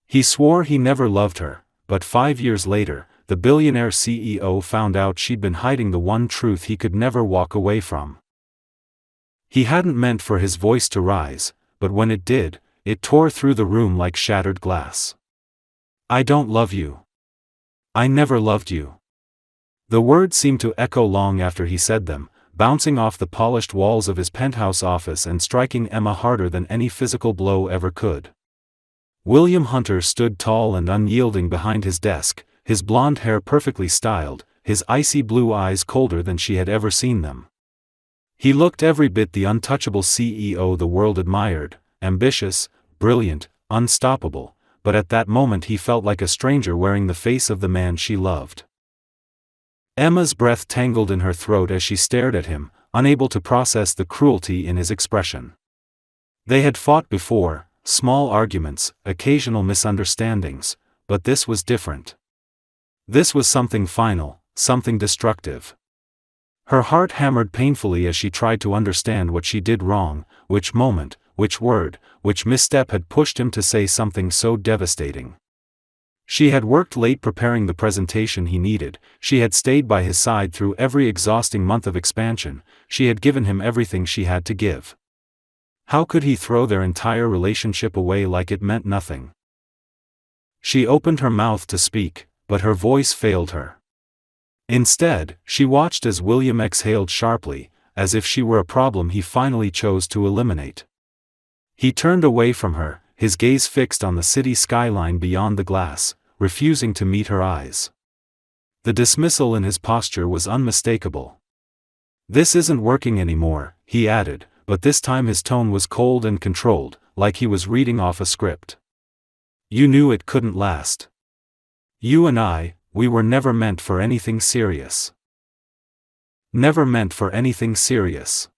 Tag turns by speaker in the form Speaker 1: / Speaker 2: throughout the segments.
Speaker 1: He swore he never loved her, but 5 years later, the billionaire CEO found out she'd been hiding the one truth he could never walk away from. He hadn't meant for his voice to rise, but when it did, it tore through the room like shattered glass. "I don't love you. I never loved you." The words seemed to echo long after he said them, bouncing off the polished walls of his penthouse office and striking Emma harder than any physical blow ever could. William Hunter stood tall and unyielding behind his desk, his blonde hair perfectly styled, his icy blue eyes colder than she had ever seen them. He looked every bit the untouchable CEO the world admired, ambitious, brilliant, unstoppable, but at that moment he felt like a stranger wearing the face of the man she loved. Emma's breath tangled in her throat as she stared at him, unable to process the cruelty in his expression. They had fought before, small arguments, occasional misunderstandings, but this was different. This was something final, something destructive. Her heart hammered painfully as she tried to understand what she did wrong, which moment, which word, which misstep had pushed him to say something so devastating. She had worked late preparing the presentation he needed, she had stayed by his side through every exhausting month of expansion, she had given him everything she had to give. How could he throw their entire relationship away like it meant nothing? She opened her mouth to speak, but her voice failed her. Instead, she watched as William exhaled sharply, as if she were a problem he finally chose to eliminate. He turned away from her, his gaze fixed on the city skyline beyond the glass, refusing to meet her eyes. The dismissal in his posture was unmistakable. "This isn't working anymore," he added, but this time his tone was cold and controlled, like he was reading off a script. "You knew it couldn't last. You and I, we were never meant for anything serious. Never meant for anything serious."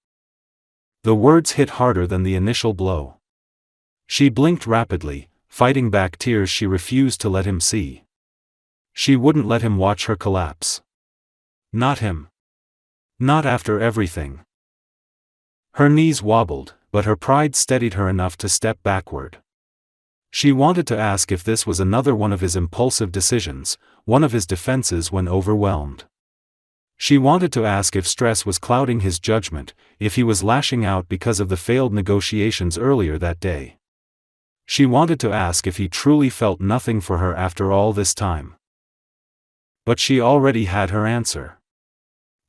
Speaker 1: The words hit harder than the initial blow. She blinked rapidly, fighting back tears she refused to let him see. She wouldn't let him watch her collapse. Not him. Not after everything. Her knees wobbled, but her pride steadied her enough to step backward. She wanted to ask if this was another one of his impulsive decisions, one of his defenses when overwhelmed. She wanted to ask if stress was clouding his judgment, if he was lashing out because of the failed negotiations earlier that day. She wanted to ask if he truly felt nothing for her after all this time. But she already had her answer.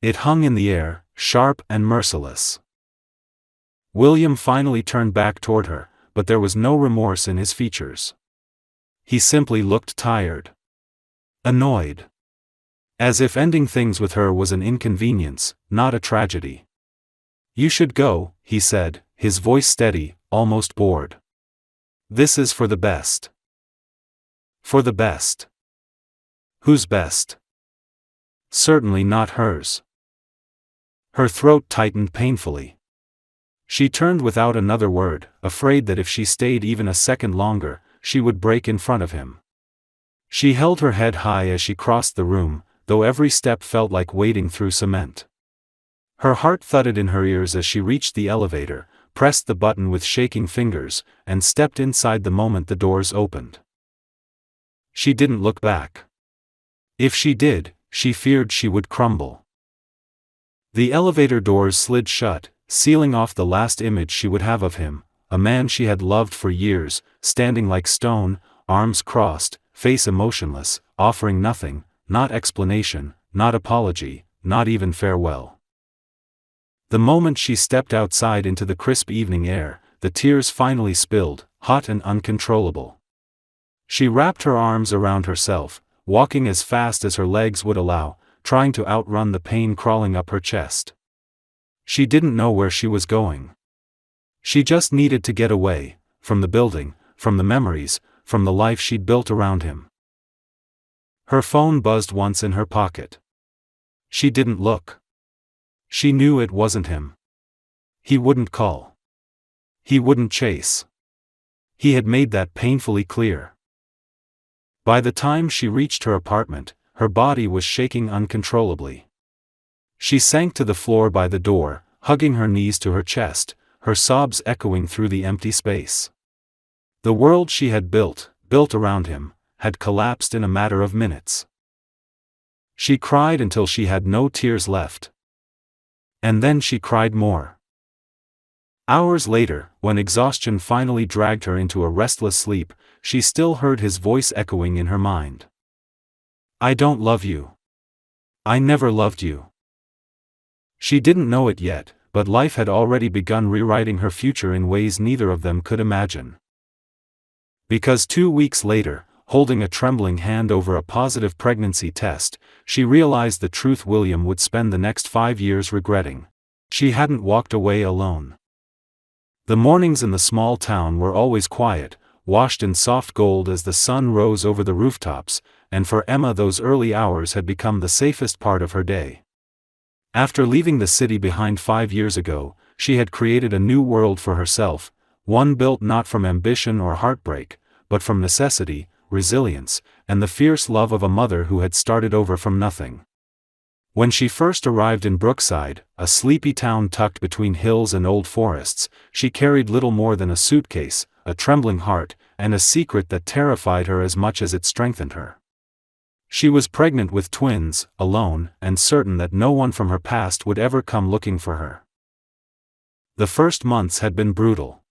Speaker 1: It hung in the air, sharp and merciless. William finally turned back toward her, but there was no remorse in his features. He simply looked tired. Annoyed. As if ending things with her was an inconvenience, not a tragedy. "You should go," he said, his voice steady, almost bored. "This is for the best." For the best. Whose best? Certainly not hers. Her throat tightened painfully. She turned without another word, afraid that if she stayed even a second longer, she would break in front of him. She held her head high as she crossed the room, though every step felt like wading through cement. Her heart thudded in her ears as she reached the elevator, pressed the button with shaking fingers, and stepped inside the moment the doors opened. She didn't look back. If she did, she feared she would crumble. The elevator doors slid shut, sealing off the last image she would have of him, a man she had loved for years, standing like stone, arms crossed, face emotionless, offering nothing, not explanation, not apology, not even farewell. The moment she stepped outside into the crisp evening air, the tears finally spilled, hot and uncontrollable. She wrapped her arms around herself, walking as fast as her legs would allow, trying to outrun the pain crawling up her chest. She didn't know where she was going. She just needed to get away, from the building, from the memories, from the life she'd built around him. Her phone buzzed once in her pocket. She didn't look. She knew it wasn't him. He wouldn't call. He wouldn't chase. He had made that painfully clear. By the time she reached her apartment, her body was shaking uncontrollably. She sank to the floor by the door, hugging her knees to her chest, her sobs echoing through the empty space. The world she had built, built around him, had collapsed in a matter of minutes. She cried until she had no tears left. And then she cried more. Hours later, when exhaustion finally dragged her into a restless sleep, she still heard his voice echoing in her mind. "I don't love you. I never loved you." She didn't know it yet, but life had already begun rewriting her future in ways neither of them could imagine. Because 2 weeks later, holding a trembling hand over a positive pregnancy test, she realized the truth William would spend the next 5 years regretting. She hadn't walked away alone. The mornings in the small town were always quiet, washed in soft gold as the sun rose over the rooftops, and for Emma those early hours had become the safest part of her day. After leaving the city behind 5 years ago, she had created a new world for herself, one built not from ambition or heartbreak, but from necessity, resilience, and the fierce love of a mother who had started over from nothing. When she first arrived in Brookside, a sleepy town tucked between hills and old forests, she carried little more than a suitcase, a trembling heart, and a secret that terrified her as much as it strengthened her. She was pregnant with twins, alone, and certain that no one from her past would ever come looking for her. The first months had been brutal.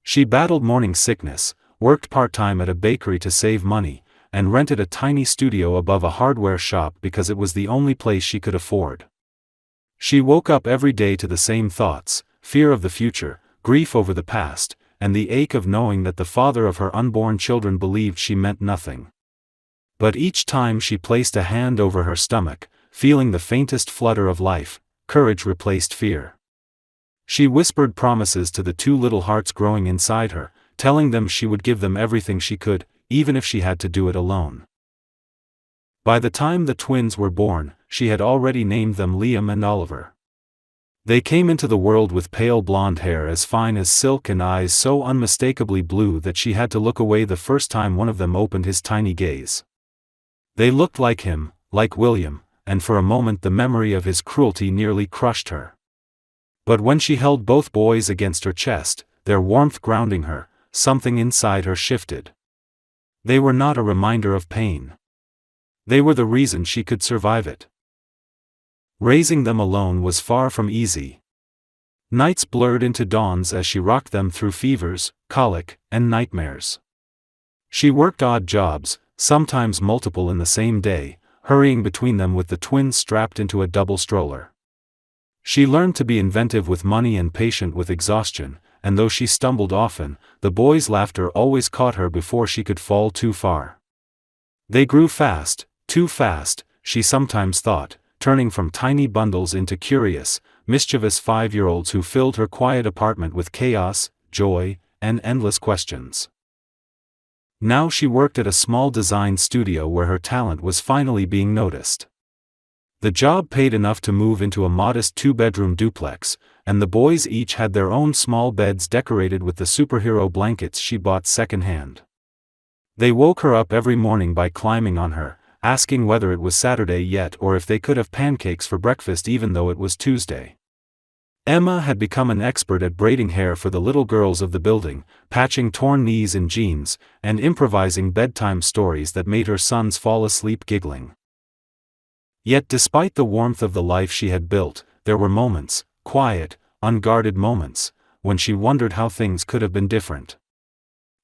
Speaker 1: She battled morning sickness, worked part-time at a bakery to save money, and rented a tiny studio above a hardware shop because it was the only place she could afford. She woke up every day to the same thoughts: fear of the future, grief over the past, and the ache of knowing that the father of her unborn children believed she meant nothing. But each time she placed a hand over her stomach, feeling the faintest flutter of life, courage replaced fear. She whispered promises to the 2 little hearts growing inside her, telling them she would give them everything she could, even if she had to do it alone. By the time the twins were born, she had already named them Liam and Oliver. They came into the world with pale blonde hair as fine as silk and eyes so unmistakably blue that she had to look away the first time one of them opened his tiny gaze. They looked like him, like William, and for a moment the memory of his cruelty nearly crushed her. But when she held both boys against her chest, their warmth grounding her, something inside her shifted. They were not a reminder of pain. They were the reason she could survive it. Raising them alone was far from easy. Nights blurred into dawns as she rocked them through fevers, colic, and nightmares. She worked odd jobs, sometimes multiple in the same day, hurrying between them with the twins strapped into a double stroller. She learned to be inventive with money and patient with exhaustion, and though she stumbled often, the boys' laughter always caught her before she could fall too far. They grew fast, too fast, she sometimes thought, turning from tiny bundles into curious, mischievous 5-year-olds who filled her quiet apartment with chaos, joy, and endless questions. Now she worked at a small design studio where her talent was finally being noticed. The job paid enough to move into a modest 2-bedroom duplex, and the boys each had their own small beds decorated with the superhero blankets she bought secondhand. They woke her up every morning by climbing on her, asking whether it was Saturday yet or if they could have pancakes for breakfast even though it was Tuesday. Emma had become an expert at braiding hair for the little girls of the building, patching torn knees in jeans, and improvising bedtime stories that made her sons fall asleep giggling. Yet despite the warmth of the life she had built, there were moments, quiet, unguarded moments, when she wondered how things could have been different.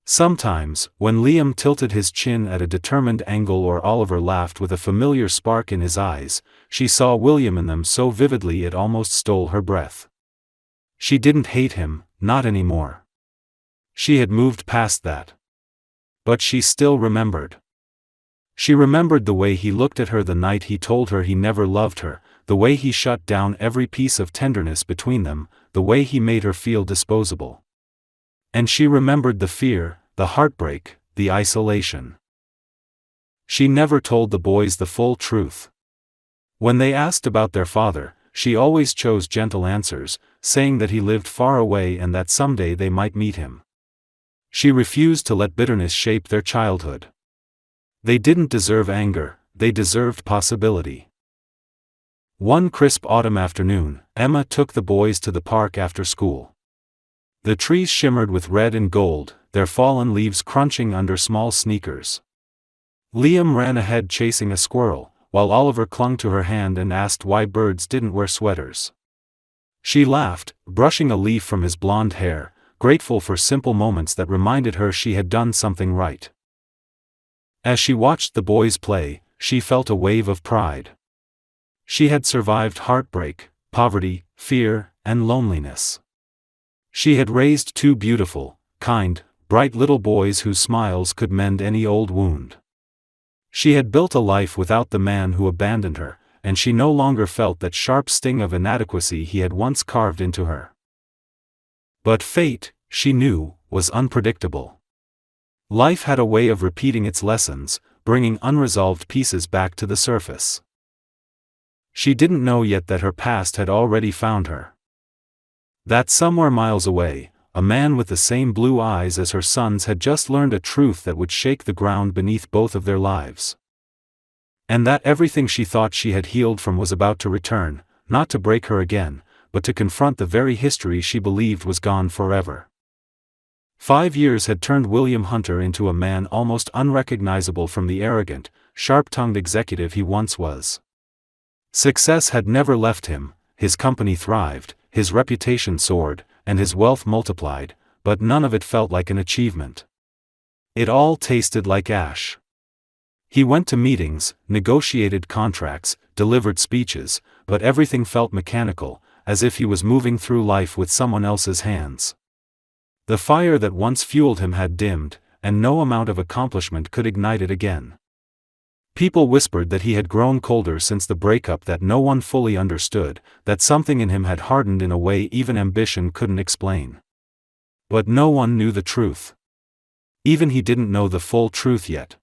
Speaker 1: Sometimes, when Liam tilted his chin at a determined angle or Oliver laughed with a familiar spark in his eyes, she saw William in them so vividly it almost stole her breath. She didn't hate him, not anymore. She had moved past that. But she still remembered. She remembered the way he looked at her the night he told her he never loved her, the way he shut down every piece of tenderness between them, the way he made her feel disposable. And she remembered the fear, the heartbreak, the isolation. She never told the boys the full truth. When they asked about their father, she always chose gentle answers, saying that he lived far away and that someday they might meet him. She refused to let bitterness shape their childhood. They didn't deserve anger, they deserved possibility. One crisp autumn afternoon, Emma took the boys to the park after school. The trees shimmered with red and gold, their fallen leaves crunching under small sneakers. Liam ran ahead chasing a squirrel, while Oliver clung to her hand and asked why birds didn't wear sweaters. She laughed, brushing a leaf from his blonde hair, grateful for simple moments that reminded her she had done something right. As she watched the boys play, she felt a wave of pride. She had survived heartbreak, poverty, fear, and loneliness. She had raised two beautiful, kind, bright little boys whose smiles could mend any old wound. She had built a life without the man who abandoned her, and she no longer felt that sharp sting of inadequacy he had once carved into her. But fate, she knew, was unpredictable. Life had a way of repeating its lessons, bringing unresolved pieces back to the surface. She didn't know yet that her past had already found her. That somewhere miles away, a man with the same blue eyes as her son's had just learned a truth that would shake the ground beneath both of their lives. And that everything she thought she had healed from was about to return, not to break her again, but to confront the very history she believed was gone forever. 5 years had turned William Hunter into a man almost unrecognizable from the arrogant, sharp-tongued executive he once was. Success had never left him, his company thrived, his reputation soared, and his wealth multiplied, but none of it felt like an achievement. It all tasted like ash. He went to meetings, negotiated contracts, delivered speeches, but everything felt mechanical, as if he was moving through life with someone else's hands. The fire that once fueled him had dimmed, and no amount of accomplishment could ignite it again. People whispered that he had grown colder since the breakup, that no one fully understood, that something in him had hardened in a way even ambition couldn't explain. But no one knew the truth. Even he didn't know the full truth yet.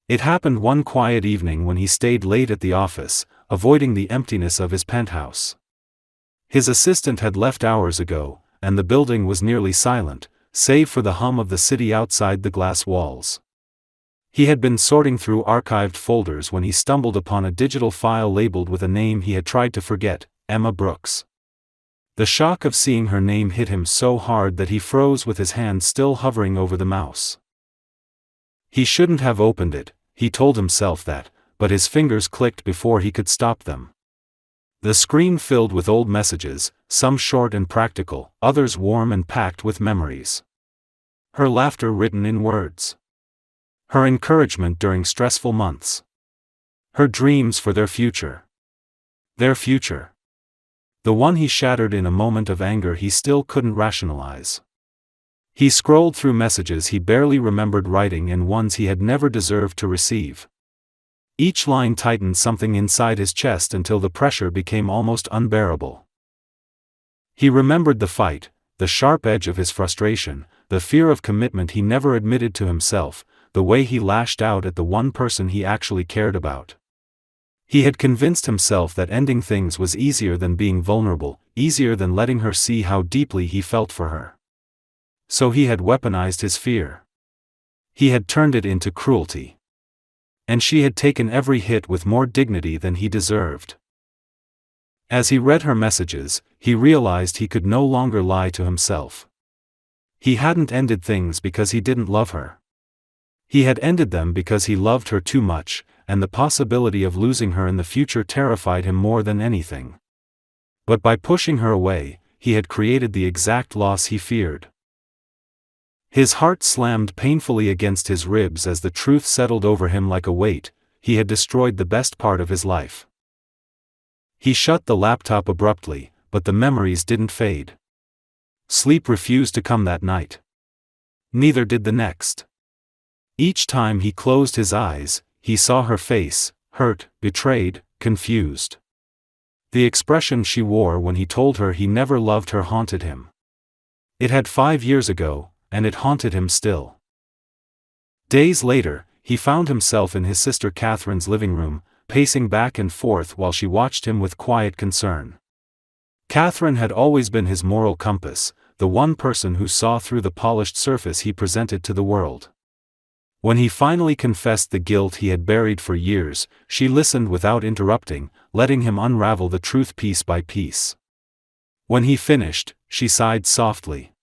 Speaker 1: It happened one quiet evening when he stayed late at the office, avoiding the emptiness of his penthouse. His assistant had left hours ago, and the building was nearly silent, save for the hum of the city outside the glass walls. He had been sorting through archived folders when he stumbled upon a digital file labeled with a name he had tried to forget, Emma Brooks. The shock of seeing her name hit him so hard that he froze with his hand still hovering over the mouse. He shouldn't have opened it, he told himself that, but his fingers clicked before he could stop them. The screen filled with old messages, some short and practical, others warm and packed with memories. Her laughter written in words. Her encouragement during stressful months. Her dreams for their future. Their future. The one he shattered in a moment of anger he still couldn't rationalize. He scrolled through messages he barely remembered writing and ones he had never deserved to receive. Each line tightened something inside his chest until the pressure became almost unbearable. He remembered the fight, the sharp edge of his frustration, the fear of commitment he never admitted to himself, the way he lashed out at the one person he actually cared about. He had convinced himself that ending things was easier than being vulnerable, easier than letting her see how deeply he felt for her. So he had weaponized his fear. He had turned it into cruelty. And she had taken every hit with more dignity than he deserved. As he read her messages, he realized he could no longer lie to himself. He hadn't ended things because he didn't love her. He had ended them because he loved her too much, and the possibility of losing her in the future terrified him more than anything. But by pushing her away, he had created the exact loss he feared. His heart slammed painfully against his ribs as the truth settled over him like a weight. He had destroyed the best part of his life. He shut the laptop abruptly, but the memories didn't fade. Sleep refused to come that night. Neither did the next. Each time he closed his eyes, he saw her face, hurt, betrayed, confused. The expression she wore when he told her he never loved her haunted him. It had 5 years ago, and it haunted him still. Days later, he found himself in his sister Catherine's living room, pacing back and forth while she watched him with quiet concern. Catherine had always been his moral compass, the one person who saw through the polished surface he presented to the world. When he finally confessed the guilt he had buried for years, she listened without interrupting, letting him unravel the truth piece by piece. When he finished, she sighed softly.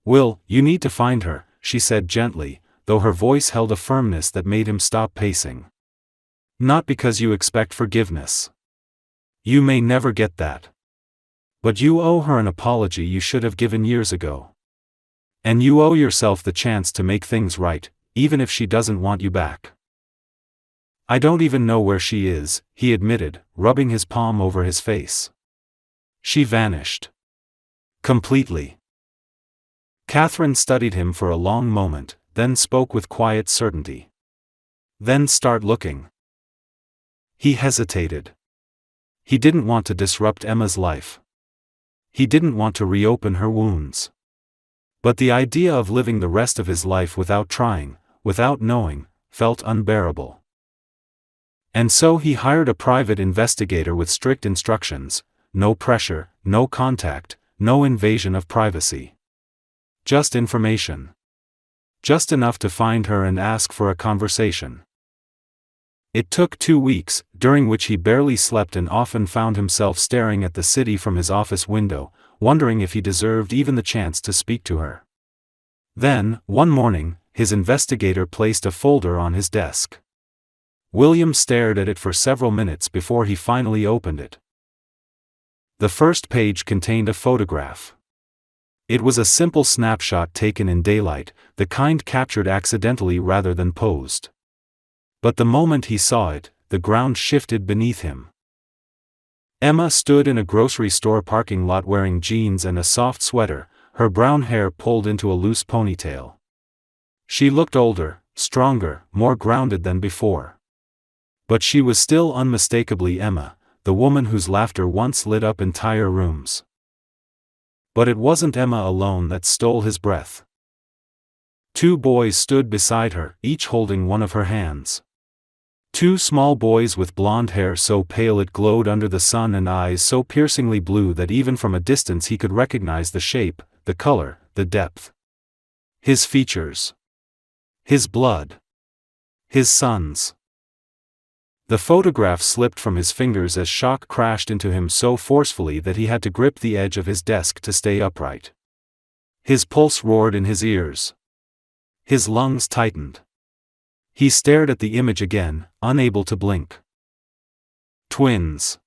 Speaker 1: "Will, you need to find her," she said gently, though her voice held a firmness that made him stop pacing. "Not because you expect forgiveness. You may never get that. But you owe her an apology you should have given years ago. And you owe yourself the chance to make things right, even if she doesn't want you back." "I don't even know where she is," he admitted, rubbing his palm over his face. "She vanished. Completely." Catherine studied him for a long moment, then spoke with quiet certainty. "Then start looking." He hesitated. He didn't want to disrupt Emma's life. He didn't want to reopen her wounds. But the idea of living the rest of his life without trying, without knowing, felt unbearable. And so he hired a private investigator with strict instructions: no pressure, no contact, no invasion of privacy. Just information. Just enough to find her and ask for a conversation. It took 2 weeks, during which he barely slept and often found himself staring at the city from his office window, wondering if he deserved even the chance to speak to her. Then, one morning, his investigator placed a folder on his desk. William stared at it for several minutes before he finally opened it. The first page contained a photograph. It was a simple snapshot taken in daylight, the kind captured accidentally rather than posed. But the moment he saw it, the ground shifted beneath him. Emma stood in a grocery store parking lot wearing jeans and a soft sweater, her brown hair pulled into a loose ponytail. She looked older, stronger, more grounded than before. But she was still unmistakably Emma, the woman whose laughter once lit up entire rooms. But it wasn't Emma alone that stole his breath. 2 boys stood beside her, each holding one of her hands. 2 small boys with blonde hair so pale it glowed under the sun and eyes so piercingly blue that even from a distance he could recognize the shape, the color, the depth. His features. His blood. His son's. The photograph slipped from his fingers as shock crashed into him so forcefully that he had to grip the edge of his desk to stay upright. His pulse roared in his ears. His lungs tightened. He stared at the image again, unable to blink. Twins.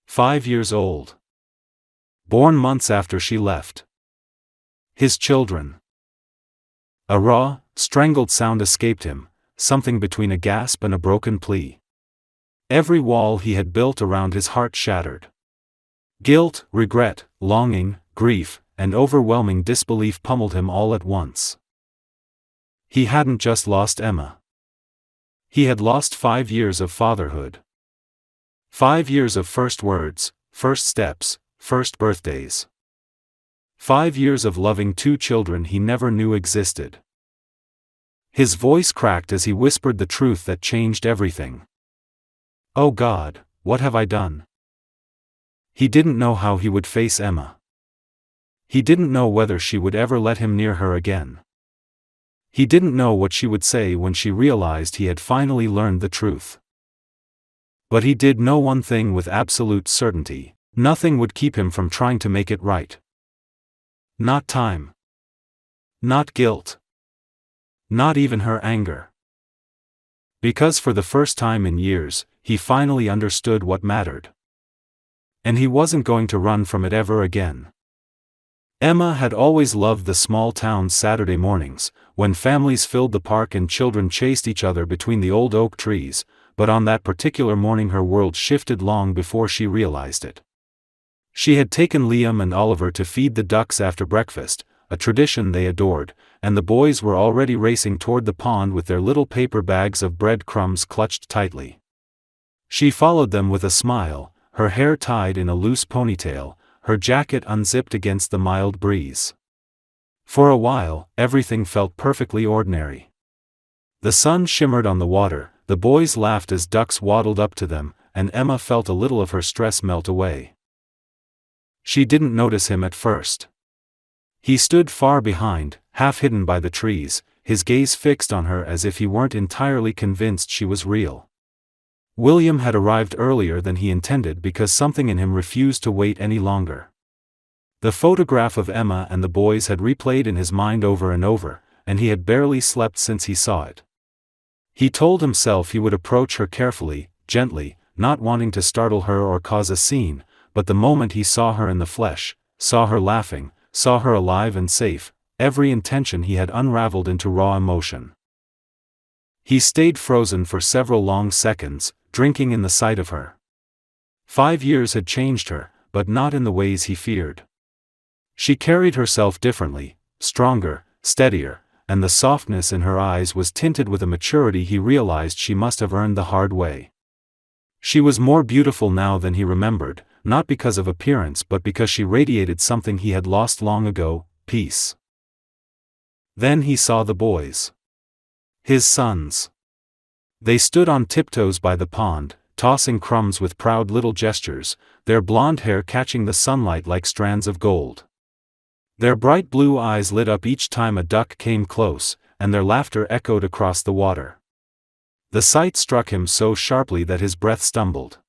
Speaker 1: 5 years old. Born months after she left. His children. A raw, strangled sound escaped him, something between a gasp and a broken plea. Every wall he had built around his heart shattered. Guilt, regret, longing, grief, and overwhelming disbelief pummeled him all at once. He hadn't just lost Emma. He had lost 5 years of fatherhood. 5 years of first words, first steps, first birthdays. 5 years of loving 2 children he never knew existed. His voice cracked as he whispered the truth that changed everything. "Oh God, what have I done?" He didn't know how he would face Emma. He didn't know whether she would ever let him near her again. He didn't know what she would say when she realized he had finally learned the truth. But he did know one thing with absolute certainty: nothing would keep him from trying to make it right. Not time. Not guilt. Not even her anger. Because for the first time in years, he finally understood what mattered. And he wasn't going to run from it ever again. Emma had always loved the small town's Saturday mornings, when families filled the park and children chased each other between the old oak trees, but on that particular morning her world shifted long before she realized it. She had taken Liam and Oliver to feed the ducks after breakfast, a tradition they adored, and the boys were already racing toward the pond with their little paper bags of breadcrumbs clutched tightly. She followed them with a smile, her hair tied in a loose ponytail, her jacket unzipped against the mild breeze. For a while, everything felt perfectly ordinary. The sun shimmered on the water, the boys laughed as ducks waddled up to them, and Emma felt a little of her stress melt away. She didn't notice him at first. He stood far behind, half hidden by the trees, his gaze fixed on her as if he weren't entirely convinced she was real. William had arrived earlier than he intended because something in him refused to wait any longer. The photograph of Emma and the boys had replayed in his mind over and over, and he had barely slept since he saw it. He told himself he would approach her carefully, gently, not wanting to startle her or cause a scene, but the moment he saw her in the flesh, saw her laughing, saw her alive and safe, every intention he had unraveled into raw emotion. He stayed frozen for several long seconds, drinking in the sight of her. 5 years had changed her, but not in the ways he feared. She carried herself differently, stronger, steadier, and the softness in her eyes was tinted with a maturity he realized she must have earned the hard way. She was more beautiful now than he remembered, not because of appearance but because she radiated something he had lost long ago, peace. Then he saw the boys. His sons. They stood on tiptoes by the pond, tossing crumbs with proud little gestures, their blonde hair catching the sunlight like strands of gold. Their bright blue eyes lit up each time a duck came close, and their laughter echoed across the water. The sight struck him so sharply that his breath stumbled.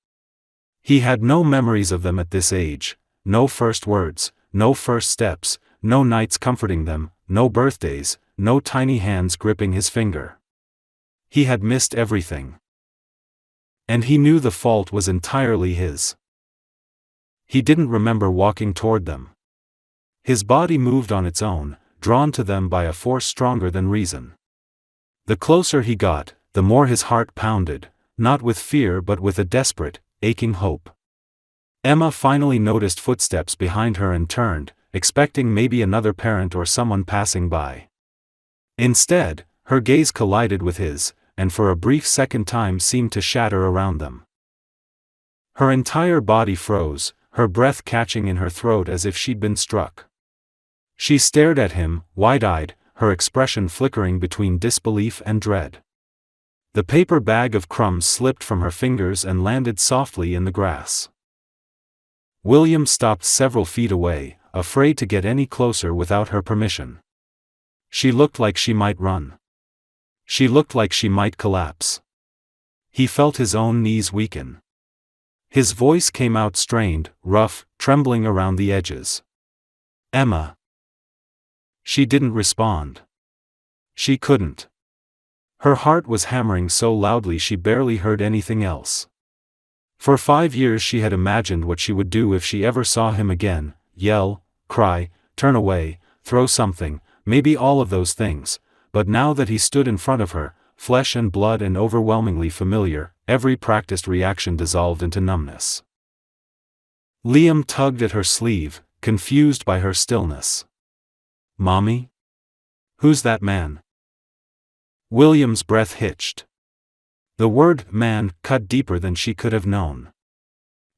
Speaker 1: He had no memories of them at this age, no first words, no first steps, no nights comforting them, no birthdays, no tiny hands gripping his finger. He had missed everything. And he knew the fault was entirely his. He didn't remember walking toward them. His body moved on its own, drawn to them by a force stronger than reason. The closer he got, the more his heart pounded, not with fear but with a desperate, aching hope. Emma finally noticed footsteps behind her and turned, expecting maybe another parent or someone passing by. Instead, her gaze collided with his, and for a brief second time seemed to shatter around them. Her entire body froze, her breath catching in her throat as if she'd been struck. She stared at him, wide-eyed, her expression flickering between disbelief and dread. The paper bag of crumbs slipped from her fingers and landed softly in the grass. William stopped several feet away, afraid to get any closer without her permission. She looked like she might run. She looked like she might collapse. He felt his own knees weaken. His voice came out strained, rough, trembling around the edges. "Emma." She didn't respond. She couldn't. Her heart was hammering so loudly she barely heard anything else. For 5 years she had imagined what she would do if she ever saw him again: yell, cry, turn away, throw something, maybe all of those things, but now that he stood in front of her, flesh and blood and overwhelmingly familiar, every practiced reaction dissolved into numbness. Liam tugged at her sleeve, confused by her stillness. "Mommy? Who's that man?" William's breath hitched. The word "man" cut deeper than she could have known.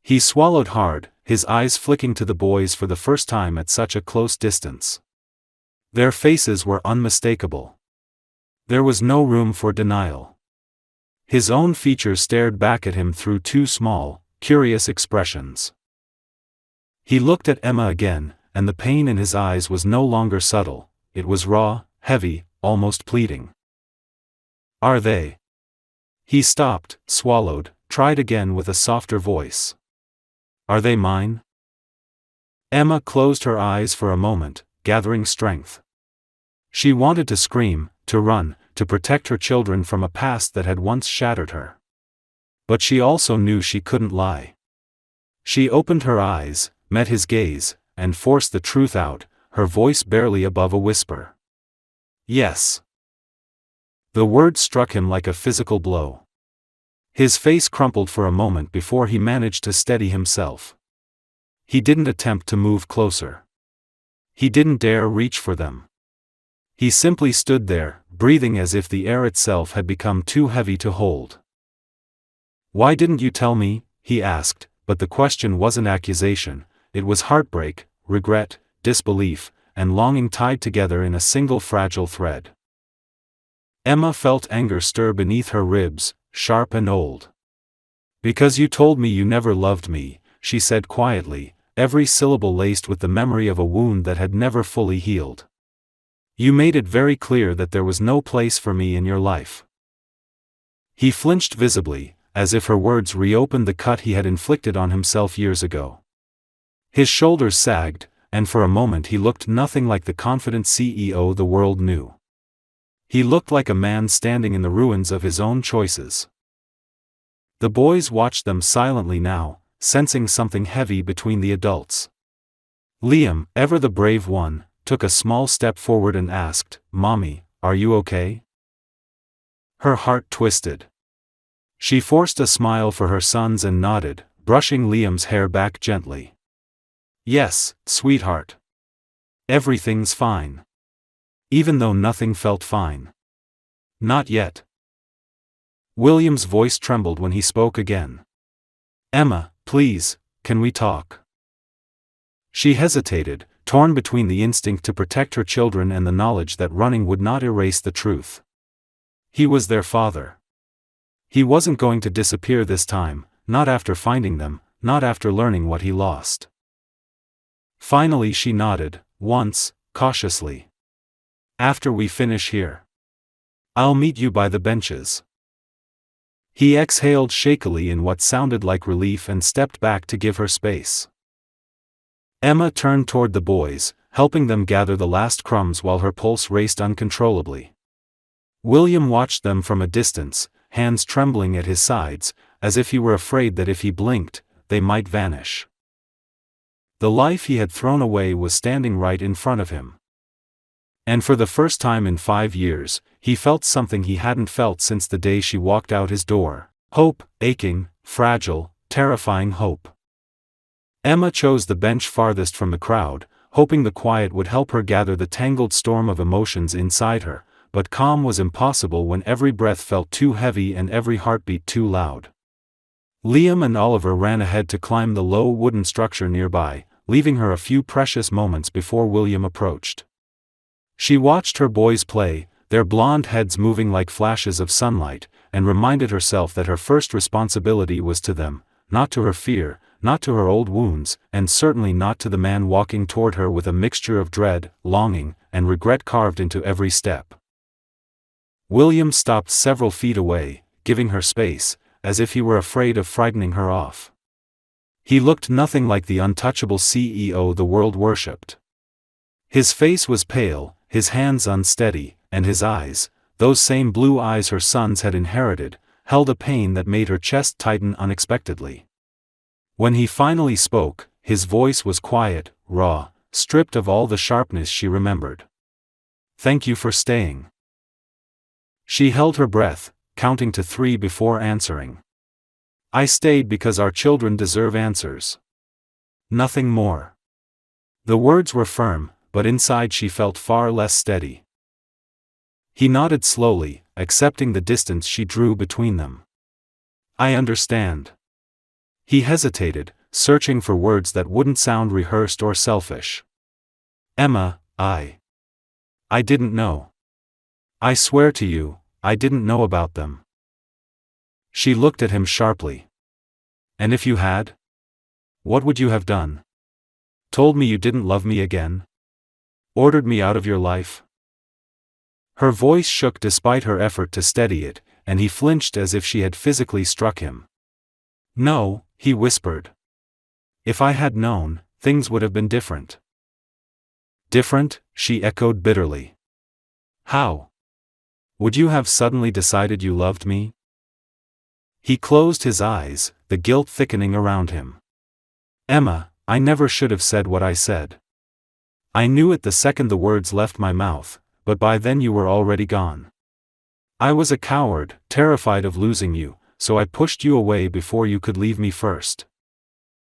Speaker 1: He swallowed hard, his eyes flicking to the boys for the first time at such a close distance. Their faces were unmistakable. There was no room for denial. His own features stared back at him through two small, curious expressions. He looked at Emma again, and the pain in his eyes was no longer subtle, it was raw, heavy, almost pleading. "Are they?" He stopped, swallowed, tried again with a softer voice. "Are they mine?" Emma closed her eyes for a moment, gathering strength. She wanted to scream, to run, to protect her children from a past that had once shattered her. But she also knew she couldn't lie. She opened her eyes, met his gaze, and forced the truth out, her voice barely above a whisper. "Yes." The word struck him like a physical blow. His face crumpled for a moment before he managed to steady himself. He didn't attempt to move closer. He didn't dare reach for them. He simply stood there, breathing as if the air itself had become too heavy to hold. "Why didn't you tell me?" he asked, but the question wasn't accusation, it was heartbreak, regret, disbelief, and longing tied together in a single fragile thread. Emma felt anger stir beneath her ribs, sharp and old. "Because you told me you never loved me," she said quietly, every syllable laced with the memory of a wound that had never fully healed. "You made it very clear that there was no place for me in your life." He flinched visibly, as if her words reopened the cut he had inflicted on himself years ago. His shoulders sagged, and for a moment he looked nothing like the confident CEO the world knew. He looked like a man standing in the ruins of his own choices. The boys watched them silently now, sensing something heavy between the adults. Liam, ever the brave one, took a small step forward and asked, "Mommy, are you okay?" Her heart twisted. She forced a smile for her sons and nodded, brushing Liam's hair back gently. "Yes, sweetheart. Everything's fine." Even though nothing felt fine. "Not yet." William's voice trembled when he spoke again. "Emma, please, can we talk?" She hesitated, torn between the instinct to protect her children and the knowledge that running would not erase the truth. He was their father. He wasn't going to disappear this time, not after finding them, not after learning what he lost. Finally she nodded, once, cautiously. "After we finish here. I'll meet you by the benches." He exhaled shakily in what sounded like relief and stepped back to give her space. Emma turned toward the boys, helping them gather the last crumbs while her pulse raced uncontrollably. William watched them from a distance, hands trembling at his sides, as if he were afraid that if he blinked, they might vanish. The life he had thrown away was standing right in front of him. And for the first time in 5 years, he felt something he hadn't felt since the day she walked out his door. Hope, aching, fragile, terrifying hope. Emma chose the bench farthest from the crowd, hoping the quiet would help her gather the tangled storm of emotions inside her, but calm was impossible when every breath felt too heavy and every heartbeat too loud. Liam and Oliver ran ahead to climb the low wooden structure nearby, leaving her a few precious moments before William approached. She watched her boys play, their blonde heads moving like flashes of sunlight, and reminded herself that her first responsibility was to them, not to her fear, not to her old wounds, and certainly not to the man walking toward her with a mixture of dread, longing, and regret carved into every step. William stopped several feet away, giving her space, as if he were afraid of frightening her off. He looked nothing like the untouchable CEO the world worshipped. His face was pale, his hands unsteady, and his eyes, those same blue eyes her sons had inherited, held a pain that made her chest tighten unexpectedly. When he finally spoke, his voice was quiet, raw, stripped of all the sharpness she remembered. "Thank you for staying." She held her breath, counting to 3 before answering. "I stayed because our children deserve answers. Nothing more." The words were firm, but inside she felt far less steady. He nodded slowly, accepting the distance she drew between them. "I understand." He hesitated, searching for words that wouldn't sound rehearsed or selfish. "Emma, I didn't know. I swear to you, I didn't know about them." She looked at him sharply. "And if you had? What would you have done? Told me you didn't love me again? Ordered me out of your life?" Her voice shook despite her effort to steady it, and he flinched as if she had physically struck him. "No," he whispered. "If I had known, things would have been different." "Different?" she echoed bitterly. "How? Would you have suddenly decided you loved me?" He closed his eyes, the guilt thickening around him. "Emma, I never should have said what I said. I knew it the second the words left my mouth, but by then you were already gone. I was a coward, terrified of losing you, so I pushed you away before you could leave me first.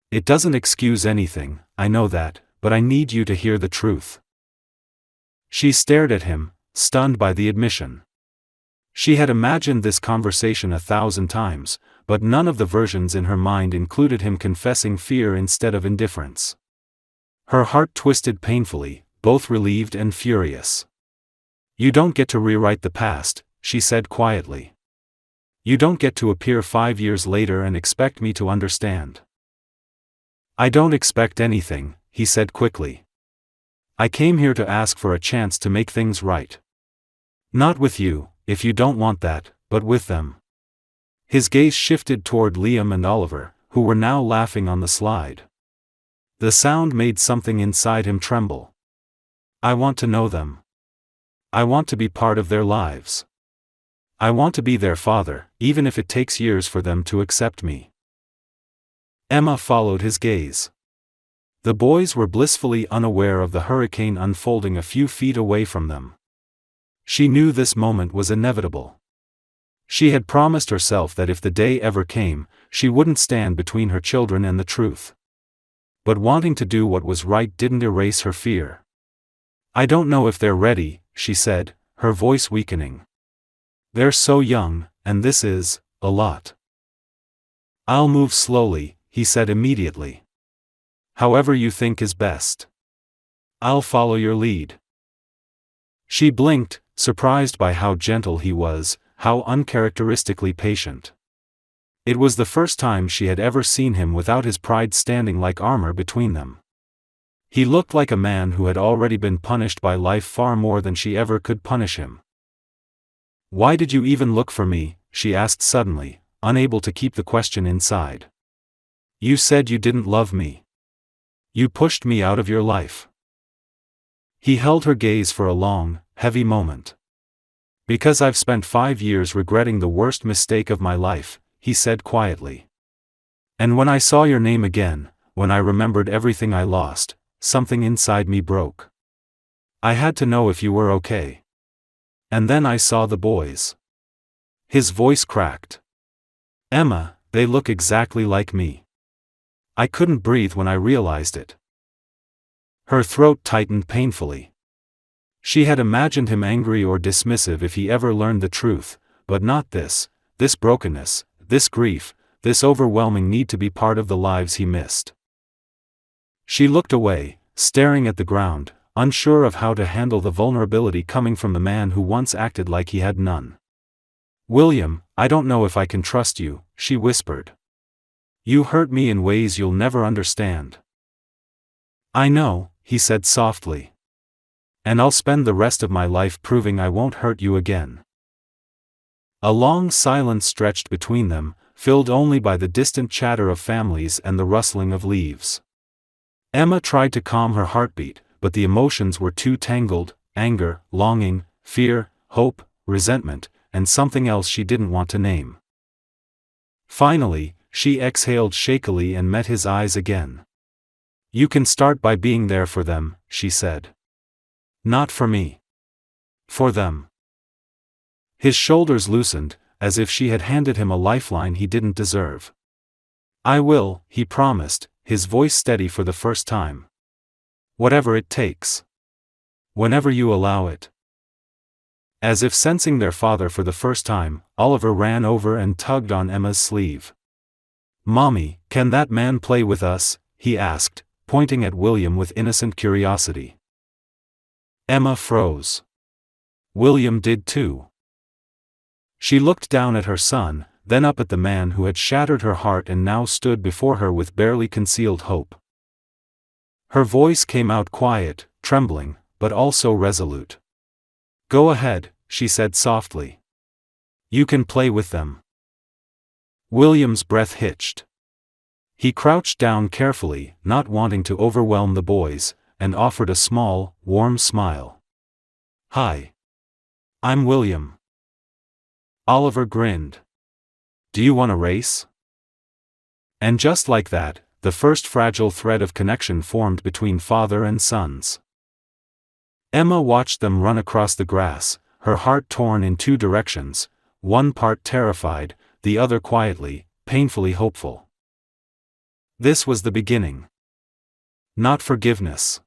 Speaker 1: It doesn't excuse anything, I know that, but I need you to hear the truth." She stared at him, stunned by the admission. She had imagined this conversation 1,000 times, but none of the versions in her mind included him confessing fear instead of indifference. Her heart twisted painfully, both relieved and furious. "You don't get to rewrite the past," she said quietly. "You don't get to appear 5 years later and expect me to understand." "I don't expect anything," he said quickly. "I came here to ask for a chance to make things right. Not with you, if you don't want that, but with them." His gaze shifted toward Liam and Oliver, who were now laughing on the slide. The sound made something inside him tremble. I want to know them. I want to be part of their lives. I want to be their father, even if it takes years for them to accept me. Emma followed his gaze. The boys were blissfully unaware of the hurricane unfolding a few feet away from them. She knew this moment was inevitable. She had promised herself that if the day ever came, she wouldn't stand between her children and the truth. But wanting to do what was right didn't erase her fear. I don't know if they're ready, she said, her voice weakening. They're so young, and this is a lot. I'll move slowly, he said immediately. However you think is best. I'll follow your lead. She blinked, surprised by how gentle he was, how uncharacteristically patient. It was the first time she had ever seen him without his pride standing like armor between them. He looked like a man who had already been punished by life far more than she ever could punish him. Why did you even look for me? She asked suddenly, unable to keep the question inside. You said you didn't love me. You pushed me out of your life. He held her gaze for a long, heavy moment. Because I've spent 5 years regretting the worst mistake of my life, he said quietly. And when I saw your name again, when I remembered everything I lost, something inside me broke. I had to know if you were okay. And then I saw the boys. His voice cracked. Emma, they look exactly like me. I couldn't breathe when I realized it. Her throat tightened painfully. She had imagined him angry or dismissive if he ever learned the truth, but not this brokenness, this grief, this overwhelming need to be part of the lives he missed. She looked away, staring at the ground, unsure of how to handle the vulnerability coming from the man who once acted like he had none. William, I don't know if I can trust you, she whispered. You hurt me in ways you'll never understand. I know, he said softly. And I'll spend the rest of my life proving I won't hurt you again. A long silence stretched between them, filled only by the distant chatter of families and the rustling of leaves. Emma tried to calm her heartbeat, but the emotions were too tangled: anger, longing, fear, hope, resentment, and something else she didn't want to name. Finally, she exhaled shakily and met his eyes again. You can start by being there for them, she said. Not for me. For them. His shoulders loosened, as if she had handed him a lifeline he didn't deserve. I will, he promised, his voice steady for the first time. Whatever it takes. Whenever you allow it. As if sensing their father for the first time, Oliver ran over and tugged on Emma's sleeve. Mommy, can that man play with us? He asked, pointing at William with innocent curiosity. Emma froze. William did too. She looked down at her son, then up at the man who had shattered her heart and now stood before her with barely concealed hope. Her voice came out quiet, trembling, but also resolute. Go ahead, she said softly. You can play with them. William's breath hitched. He crouched down carefully, not wanting to overwhelm the boys, and offered a small, warm smile. Hi. I'm William. Oliver grinned. Do you want a race? And just like that, the first fragile thread of connection formed between father and sons. Emma watched them run across the grass, her heart torn in two directions, one part terrified, the other quietly, painfully hopeful. This was the beginning. Not forgiveness.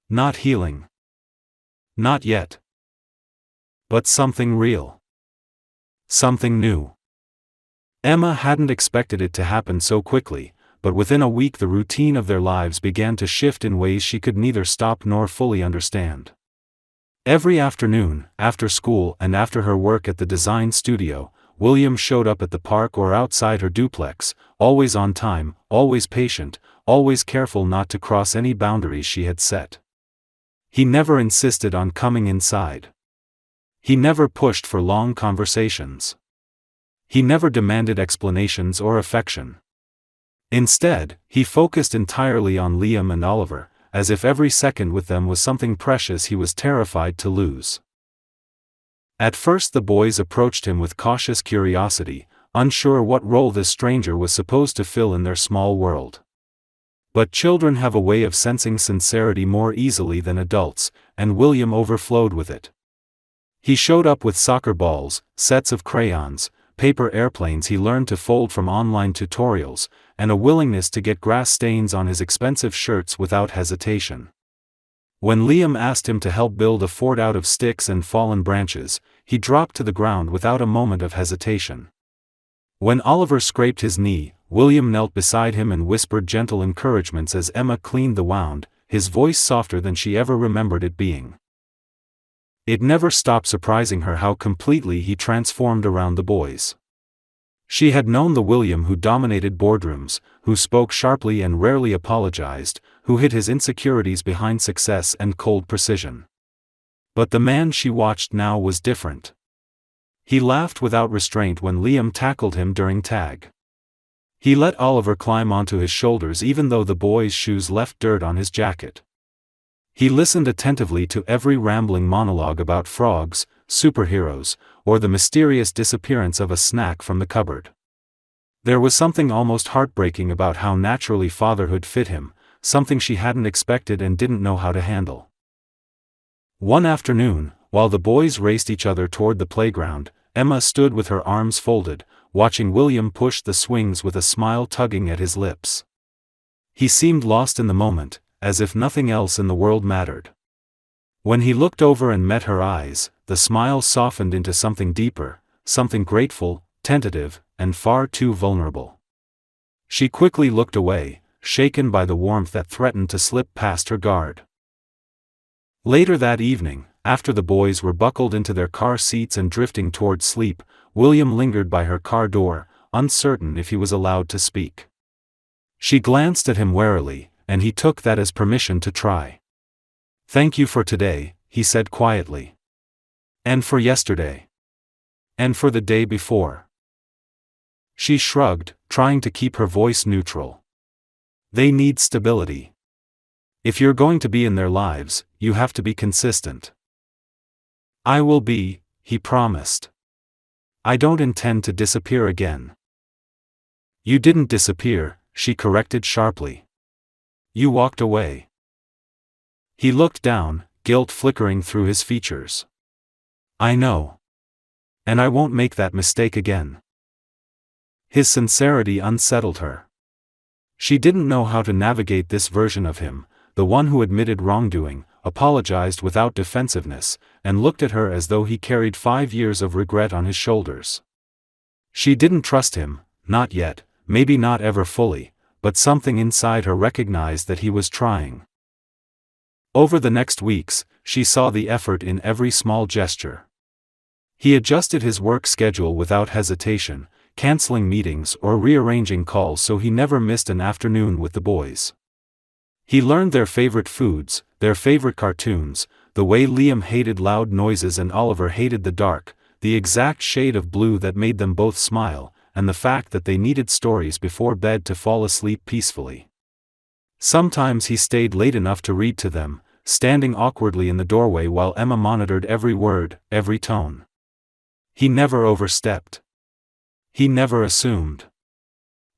Speaker 1: Not healing. Not yet. But something real. Something new. Emma hadn't expected it to happen so quickly, but within a week the routine of their lives began to shift in ways she could neither stop nor fully understand. Every afternoon, after school and after her work at the design studio, William showed up at the park or outside her duplex, always on time, always patient, always careful not to cross any boundaries she had set. He never insisted on coming inside. He never pushed for long conversations. He never demanded explanations or affection. Instead, he focused entirely on Liam and Oliver, as if every second with them was something precious he was terrified to lose. At first the boys approached him with cautious curiosity, unsure what role this stranger was supposed to fill in their small world. But children have a way of sensing sincerity more easily than adults, and William overflowed with it. He showed up with soccer balls, sets of crayons, paper airplanes he learned to fold from online tutorials, and a willingness to get grass stains on his expensive shirts without hesitation. When Liam asked him to help build a fort out of sticks and fallen branches, he dropped to the ground without a moment of hesitation. When Oliver scraped his knee, William knelt beside him and whispered gentle encouragements as Emma cleaned the wound, his voice softer than she ever remembered it being. It never stopped surprising her how completely he transformed around the boys. She had known the William who dominated boardrooms, who spoke sharply and rarely apologized, who hid his insecurities behind success and cold precision. But the man she watched now was different. He laughed without restraint when Liam tackled him during tag. He let Oliver climb onto his shoulders even though the boy's shoes left dirt on his jacket. He listened attentively to every rambling monologue about frogs, superheroes, or the mysterious disappearance of a snack from the cupboard. There was something almost heartbreaking about how naturally fatherhood fit him, something she hadn't expected and didn't know how to handle. One afternoon, while the boys raced each other toward the playground, Emma stood with her arms folded, watching William push the swings with a smile tugging at his lips. He seemed lost in the moment, as if nothing else in the world mattered. When he looked over and met her eyes, the smile softened into something deeper, something grateful, tentative, and far too vulnerable. She quickly looked away, shaken by the warmth that threatened to slip past her guard. Later that evening, after the boys were buckled into their car seats and drifting toward sleep, William lingered by her car door, uncertain if he was allowed to speak. She glanced at him warily, and he took that as permission to try. "Thank you for today," he said quietly. "And for yesterday. And for the day before." She shrugged, trying to keep her voice neutral. "They need stability. If you're going to be in their lives, you have to be consistent." "I will be," he promised. "I don't intend to disappear again." "You didn't disappear," she corrected sharply. "You walked away." He looked down, guilt flickering through his features. "I know. And I won't make that mistake again." His sincerity unsettled her. She didn't know how to navigate this version of him, the one who admitted wrongdoing, apologized without defensiveness, and looked at her as though he carried 5 years of regret on his shoulders. She didn't trust him, not yet, maybe not ever fully, but something inside her recognized that he was trying. Over the next weeks, she saw the effort in every small gesture. He adjusted his work schedule without hesitation, canceling meetings or rearranging calls so he never missed an afternoon with the boys. He learned their favorite foods, their favorite cartoons, the way Liam hated loud noises and Oliver hated the dark, the exact shade of blue that made them both smile, and the fact that they needed stories before bed to fall asleep peacefully. Sometimes he stayed late enough to read to them, standing awkwardly in the doorway while Emma monitored every word, every tone. He never overstepped. He never assumed.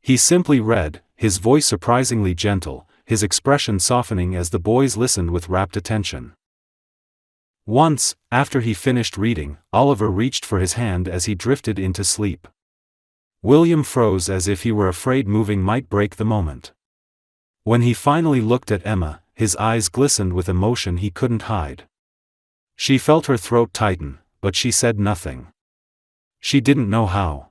Speaker 1: He simply read, his voice surprisingly gentle, his expression softening as the boys listened with rapt attention. Once, after he finished reading, Oliver reached for his hand as he drifted into sleep. William froze as if he were afraid moving might break the moment. When he finally looked at Emma, his eyes glistened with emotion he couldn't hide. She felt her throat tighten, but she said nothing. She didn't know how.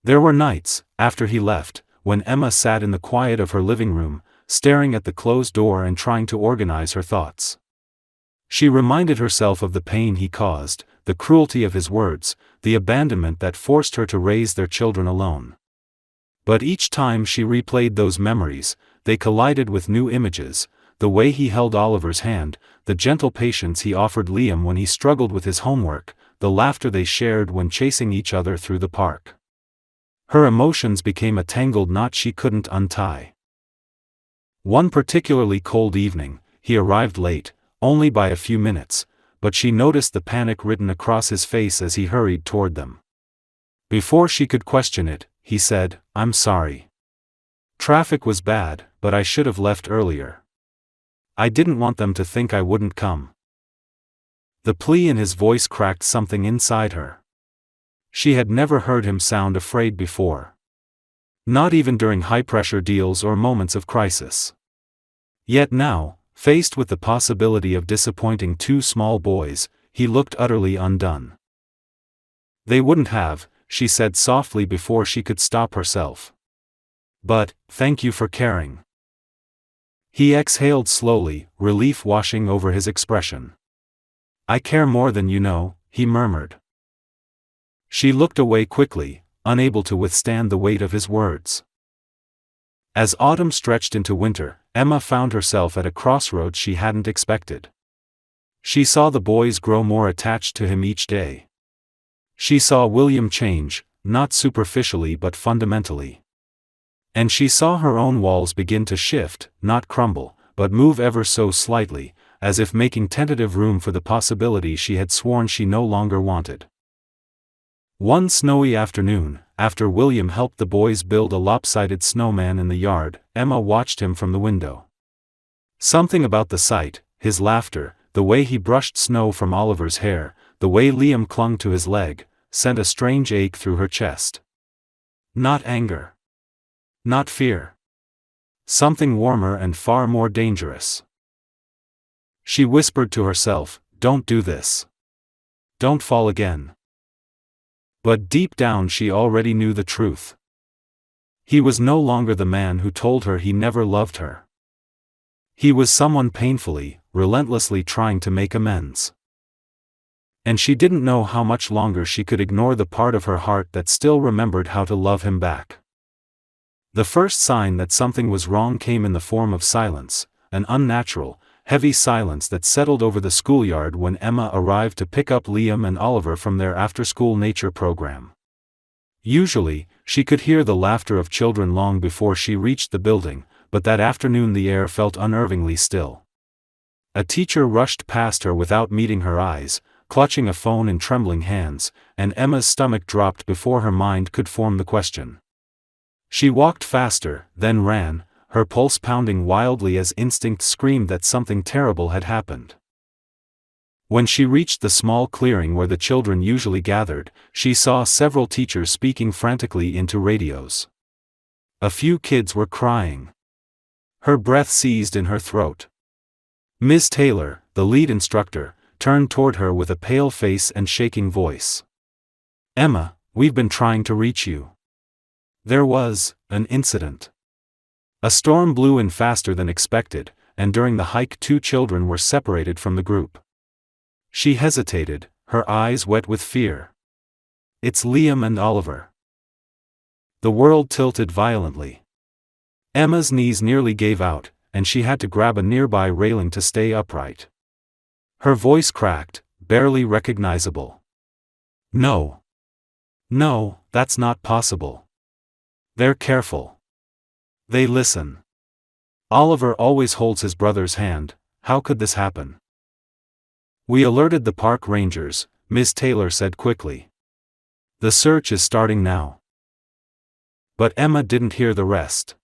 Speaker 1: There were nights, after he left, when Emma sat in the quiet of her living room, staring at the closed door and trying to organize her thoughts. She reminded herself of the pain he caused, the cruelty of his words, the abandonment that forced her to raise their children alone. But each time she replayed those memories, they collided with new images, the way he held Oliver's hand, the gentle patience he offered Liam when he struggled with his homework, the laughter they shared when chasing each other through the park. Her emotions became a tangled knot she couldn't untie. One particularly cold evening, he arrived late, only by a few minutes, but she noticed the panic written across his face as he hurried toward them. Before she could question it, he said, "I'm sorry. Traffic was bad, but I should have left earlier. I didn't want them to think I wouldn't come." The plea in his voice cracked something inside her. She had never heard him sound afraid before. Not even during high-pressure deals or moments of crisis. Yet now, faced with the possibility of disappointing two small boys, he looked utterly undone. "They wouldn't have," she said softly before she could stop herself. "But, thank you for caring." He exhaled slowly, relief washing over his expression. "I care more than you know," he murmured. She looked away quickly, unable to withstand the weight of his words. As autumn stretched into winter, Emma found herself at a crossroads she hadn't expected. She saw the boys grow more attached to him each day. She saw William change, not superficially but fundamentally. And she saw her own walls begin to shift, not crumble, but move ever so slightly, as if making tentative room for the possibility she had sworn she no longer wanted. One snowy afternoon, after William helped the boys build a lopsided snowman in the yard, Emma watched him from the window. Something about the sight, his laughter, the way he brushed snow from Oliver's hair, the way Liam clung to his leg, sent a strange ache through her chest. Not anger. Not fear. Something warmer and far more dangerous. She whispered to herself, "Don't do this. Don't fall again." But deep down she already knew the truth. He was no longer the man who told her he never loved her. He was someone painfully, relentlessly trying to make amends. And she didn't know how much longer she could ignore the part of her heart that still remembered how to love him back. The first sign that something was wrong came in the form of silence, an unnatural, heavy silence that settled over the schoolyard when Emma arrived to pick up Liam and Oliver from their after-school nature program. Usually, she could hear the laughter of children long before she reached the building, but that afternoon the air felt unnervingly still. A teacher rushed past her without meeting her eyes, clutching a phone in trembling hands, and Emma's stomach dropped before her mind could form the question. She walked faster, then ran, her pulse pounding wildly as instinct screamed that something terrible had happened. When she reached the small clearing where the children usually gathered, she saw several teachers speaking frantically into radios. A few kids were crying. Her breath seized in her throat. Ms. Taylor, the lead instructor, turned toward her with a pale face and shaking voice. "Emma, we've been trying to reach you. There was an incident." A storm blew in faster than expected, and during the hike 2 children were separated from the group. She hesitated, her eyes wet with fear. "It's Liam and Oliver." The world tilted violently. Emma's knees nearly gave out, and she had to grab a nearby railing to stay upright. Her voice cracked, barely recognizable. "No. No, that's not possible. They're careful. They listen. Oliver always holds his brother's hand, how could this happen?" "We alerted the park rangers," Ms. Taylor said quickly. "The search is starting now." But Emma didn't hear the rest.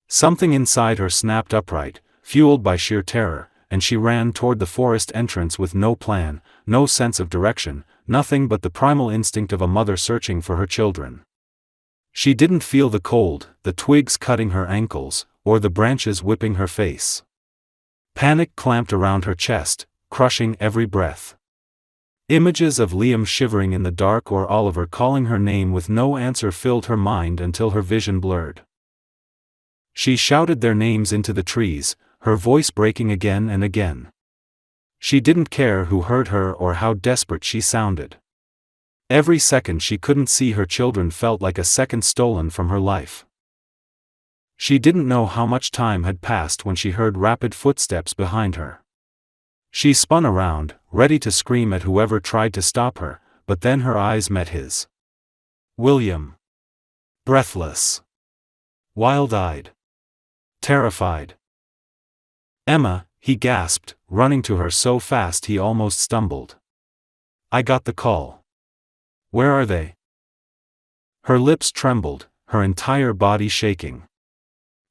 Speaker 1: Something inside her snapped upright, fueled by sheer terror, and she ran toward the forest entrance with no plan, no sense of direction, nothing but the primal instinct of a mother searching for her children. She didn't feel the cold, the twigs cutting her ankles, or the branches whipping her face. Panic clamped around her chest, crushing every breath. Images of Liam shivering in the dark or Oliver calling her name with no answer filled her mind until her vision blurred. She shouted their names into the trees, her voice breaking again and again. She didn't care who heard her or how desperate she sounded. Every second she couldn't see her children felt like a second stolen from her life. She didn't know how much time had passed when she heard rapid footsteps behind her. She spun around, ready to scream at whoever tried to stop her, but then her eyes met his. William. Breathless. Wild-eyed. Terrified. Emma, he gasped, running to her so fast he almost stumbled. I got the call. Where are they? Her lips trembled, her entire body shaking.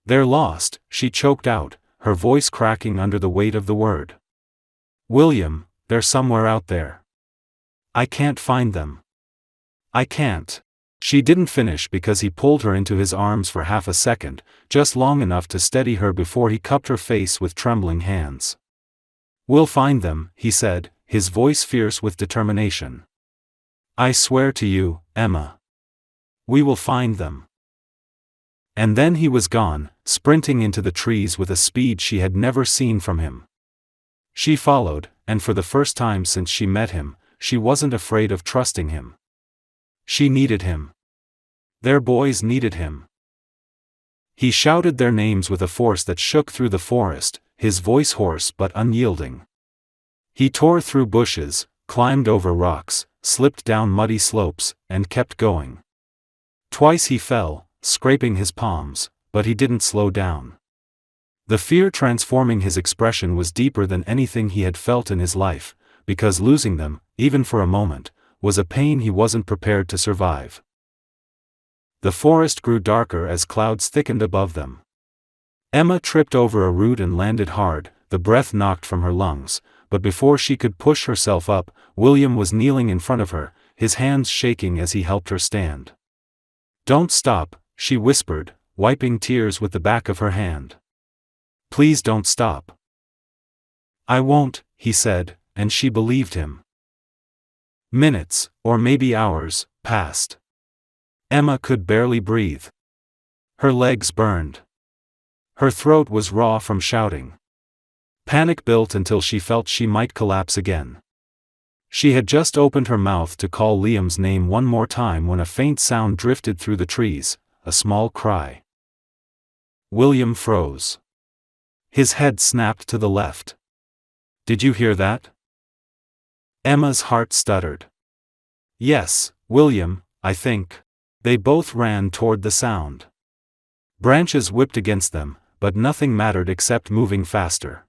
Speaker 1: They're lost, she choked out, her voice cracking under the weight of the word. William, they're somewhere out there. I can't find them. I can't. She didn't finish because he pulled her into his arms for half a second, just long enough to steady her before he cupped her face with trembling hands. We'll find them, he said, his voice fierce with determination. I swear to you, Emma. We will find them. And then he was gone, sprinting into the trees with a speed she had never seen from him. She followed, and for the first time since she met him, she wasn't afraid of trusting him. She needed him. Their boys needed him. He shouted their names with a force that shook through the forest, his voice hoarse but unyielding. He tore through bushes, climbed over rocks, slipped down muddy slopes, and kept going. Twice he fell, scraping his palms, but he didn't slow down. The fear transforming his expression was deeper than anything he had felt in his life, because losing them, even for a moment, was a pain he wasn't prepared to survive. The forest grew darker as clouds thickened above them. Emma tripped over a root and landed hard, the breath knocked from her lungs, but before she could push herself up, William was kneeling in front of her, his hands shaking as he helped her stand. Don't stop, she whispered, wiping tears with the back of her hand. Please don't stop. I won't, he said, and she believed him. Minutes, or maybe hours, passed. Emma could barely breathe. Her legs burned. Her throat was raw from shouting. Panic built until she felt she might collapse again. She had just opened her mouth to call Liam's name one more time when a faint sound drifted through the trees, a small cry. William froze. His head snapped to the left. Did you hear that? Emma's heart stuttered. Yes, William, I think. They both ran toward the sound. Branches whipped against them, but nothing mattered except moving faster.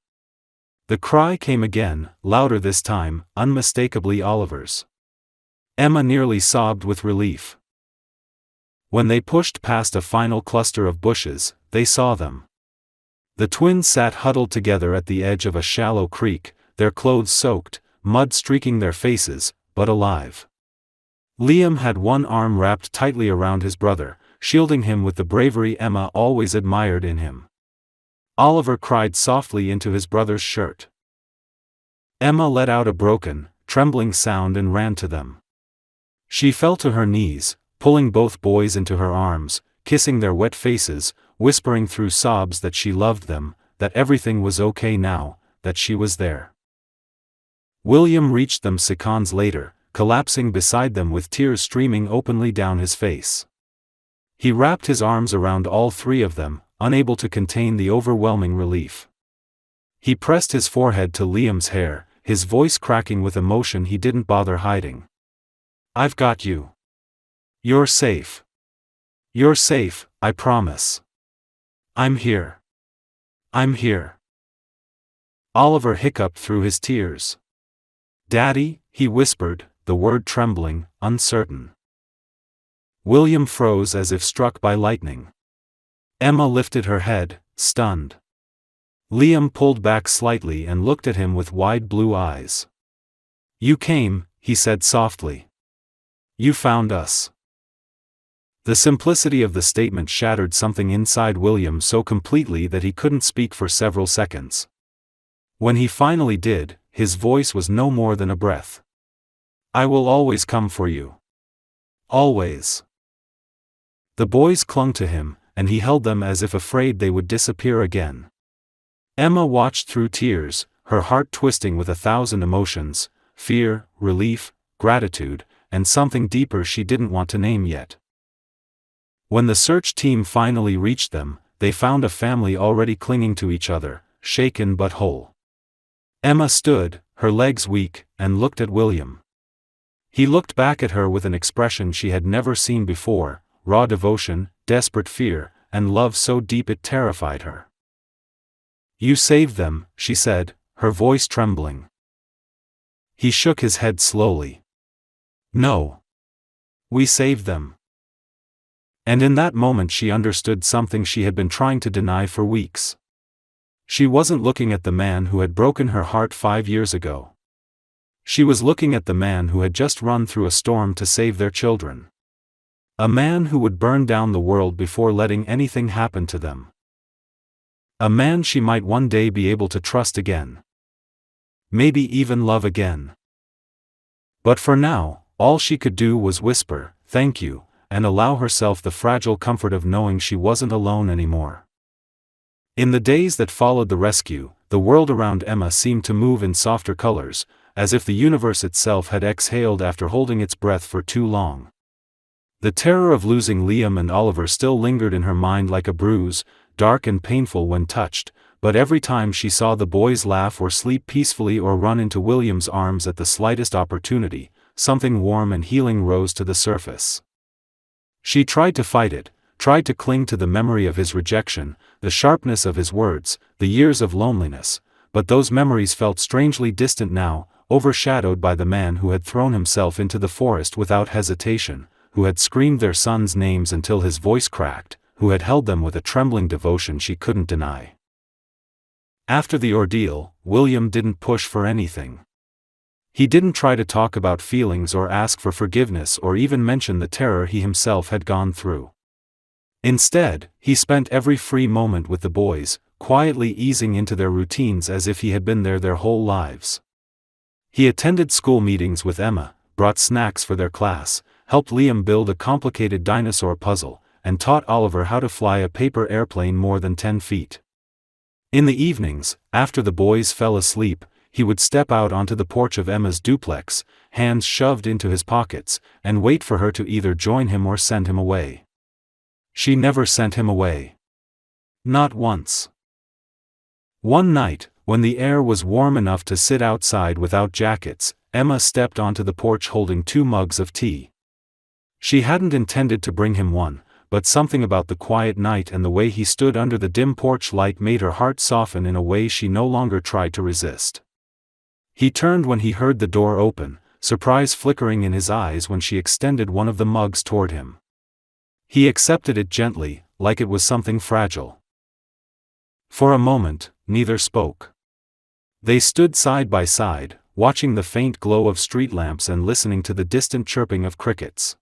Speaker 1: The cry came again, louder this time, unmistakably Oliver's. Emma nearly sobbed with relief. When they pushed past a final cluster of bushes, they saw them. The twins sat huddled together at the edge of a shallow creek, their clothes soaked, mud streaking their faces, but alive. Liam had one arm wrapped tightly around his brother, shielding him with the bravery Emma always admired in him. Oliver cried softly into his brother's shirt. Emma let out a broken, trembling sound and ran to them. She fell to her knees, pulling both boys into her arms, kissing their wet faces, whispering through sobs that she loved them, that everything was okay now, that she was there. William reached them seconds later, collapsing beside them with tears streaming openly down his face. He wrapped his arms around all three of them, unable to contain the overwhelming relief. He pressed his forehead to Liam's hair, his voice cracking with emotion he didn't bother hiding. I've got you. You're safe. You're safe, I promise. I'm here. I'm here. Oliver hiccuped through his tears. Daddy, he whispered, the word trembling, uncertain. William froze as if struck by lightning. Emma lifted her head, stunned. Liam pulled back slightly and looked at him with wide blue eyes. You came, he said softly. You found us. The simplicity of the statement shattered something inside William so completely that he couldn't speak for several seconds. When he finally did, his voice was no more than a breath. I will always come for you. Always. The boys clung to him, and he held them as if afraid they would disappear again. Emma watched through tears, her heart twisting with 1,000 emotions, fear, relief, gratitude, and something deeper she didn't want to name yet. When the search team finally reached them, they found a family already clinging to each other, shaken but whole. Emma stood, her legs weak, and looked at William. He looked back at her with an expression she had never seen before, raw devotion, desperate fear, and love so deep it terrified her. "You saved them," she said, her voice trembling. He shook his head slowly. "No. We saved them." And in that moment she understood something she had been trying to deny for weeks. She wasn't looking at the man who had broken her heart 5 years ago. She was looking at the man who had just run through a storm to save their children. A man who would burn down the world before letting anything happen to them. A man she might one day be able to trust again. Maybe even love again. But for now, all she could do was whisper, "Thank you," and allow herself the fragile comfort of knowing she wasn't alone anymore. In the days that followed the rescue, the world around Emma seemed to move in softer colors, as if the universe itself had exhaled after holding its breath for too long. The terror of losing Liam and Oliver still lingered in her mind like a bruise, dark and painful when touched, but every time she saw the boys laugh or sleep peacefully or run into William's arms at the slightest opportunity, something warm and healing rose to the surface. She tried to fight it, tried to cling to the memory of his rejection, the sharpness of his words, the years of loneliness, but those memories felt strangely distant now, overshadowed by the man who had thrown himself into the forest without hesitation, who had screamed their sons' names until his voice cracked, who had held them with a trembling devotion she couldn't deny. After the ordeal, William didn't push for anything. He didn't try to talk about feelings or ask for forgiveness or even mention the terror he himself had gone through. Instead, he spent every free moment with the boys, quietly easing into their routines as if he had been there their whole lives. He attended school meetings with Emma, brought snacks for their class, helped Liam build a complicated dinosaur puzzle, and taught Oliver how to fly a paper airplane more than 10 feet. In the evenings, after the boys fell asleep, he would step out onto the porch of Emma's duplex, hands shoved into his pockets, and wait for her to either join him or send him away. She never sent him away. Not once. One night, when the air was warm enough to sit outside without jackets, Emma stepped onto the porch holding 2 mugs of tea. She hadn't intended to bring him one, but something about the quiet night and the way he stood under the dim porch light made her heart soften in a way she no longer tried to resist. He turned when he heard the door open, surprise flickering in his eyes when she extended one of the mugs toward him. He accepted it gently, like it was something fragile. For a moment, neither spoke. They stood side by side, watching the faint glow of street lamps and listening to the distant chirping of crickets.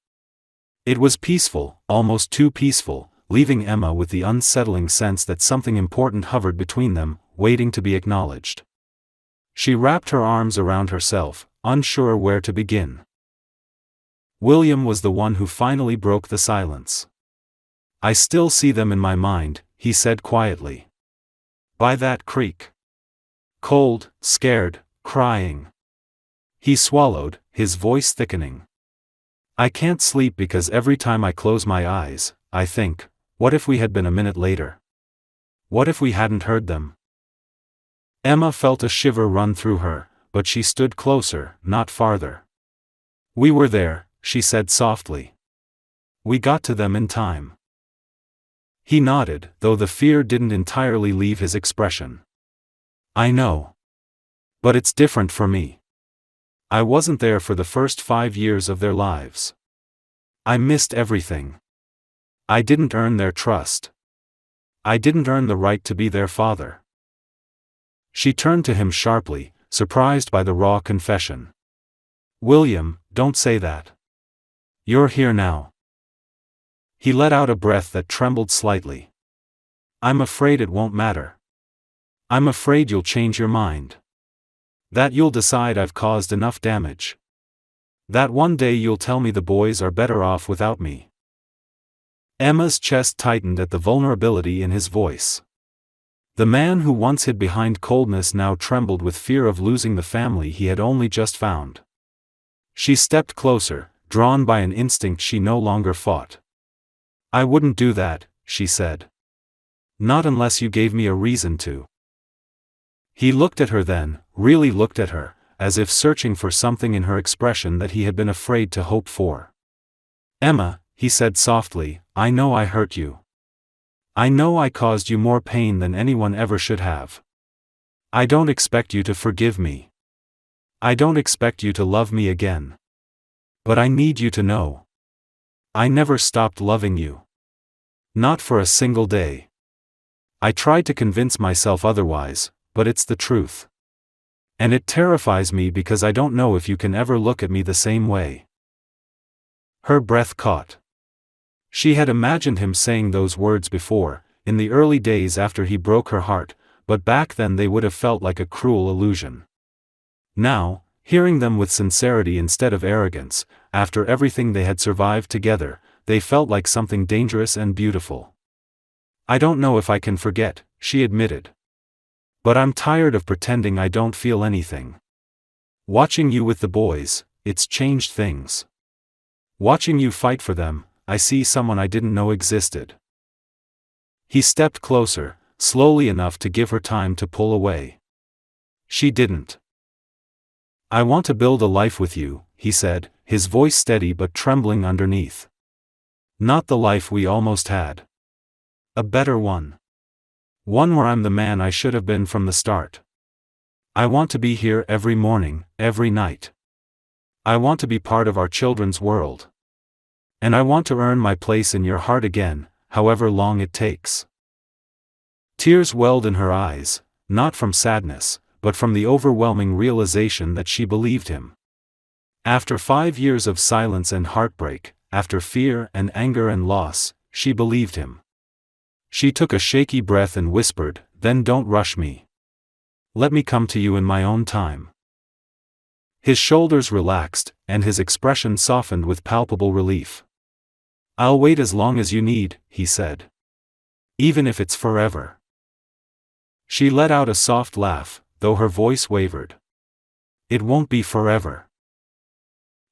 Speaker 1: It was peaceful, almost too peaceful, leaving Emma with the unsettling sense that something important hovered between them, waiting to be acknowledged. She wrapped her arms around herself, unsure where to begin. William was the one who finally broke the silence. "I still see them in my mind," he said quietly. "By that creek. Cold, scared, crying." He swallowed, his voice thickening. "I can't sleep because every time I close my eyes, I think, what if we had been a minute later? What if we hadn't heard them?" Emma felt a shiver run through her, but she stood closer, not farther. "We were there," she said softly. "We got to them in time." He nodded, though the fear didn't entirely leave his expression. "I know. But it's different for me. I wasn't there for the first 5 years of their lives. I missed everything. I didn't earn their trust. I didn't earn the right to be their father." She turned to him sharply, surprised by the raw confession. "William, don't say that. You're here now." He let out a breath that trembled slightly. "I'm afraid it won't matter. I'm afraid you'll change your mind. That you'll decide I've caused enough damage. That one day you'll tell me the boys are better off without me." Emma's chest tightened at the vulnerability in his voice. The man who once hid behind coldness now trembled with fear of losing the family he had only just found. She stepped closer, drawn by an instinct she no longer fought. "I wouldn't do that," she said. "Not unless you gave me a reason to." He looked at her then, really looked at her, as if searching for something in her expression that he had been afraid to hope for. "Emma," he said softly, "I know I hurt you. I know I caused you more pain than anyone ever should have. I don't expect you to forgive me. I don't expect you to love me again. But I need you to know. I never stopped loving you. Not for a single day. I tried to convince myself otherwise, but it's the truth. And it terrifies me because I don't know if you can ever look at me the same way." Her breath caught. She had imagined him saying those words before, in the early days after he broke her heart, but back then they would have felt like a cruel illusion. Now, hearing them with sincerity instead of arrogance, after everything they had survived together, they felt like something dangerous and beautiful. "I don't know if I can forget," she admitted. "But I'm tired of pretending I don't feel anything. Watching you with the boys, it's changed things. Watching you fight for them, I see someone I didn't know existed." He stepped closer, slowly enough to give her time to pull away. She didn't. "I want to build a life with you," he said, his voice steady but trembling underneath. "Not the life we almost had. A better one. One where I'm the man I should have been from the start. I want to be here every morning, every night. I want to be part of our children's world. And I want to earn my place in your heart again, however long it takes." Tears welled in her eyes, not from sadness, but from the overwhelming realization that she believed him. After 5 years of silence and heartbreak, after fear and anger and loss, she believed him. She took a shaky breath and whispered, "Then don't rush me. Let me come to you in my own time." His shoulders relaxed, and his expression softened with palpable relief. "I'll wait as long as you need," he said. "Even if it's forever." She let out a soft laugh, though her voice wavered. "It won't be forever."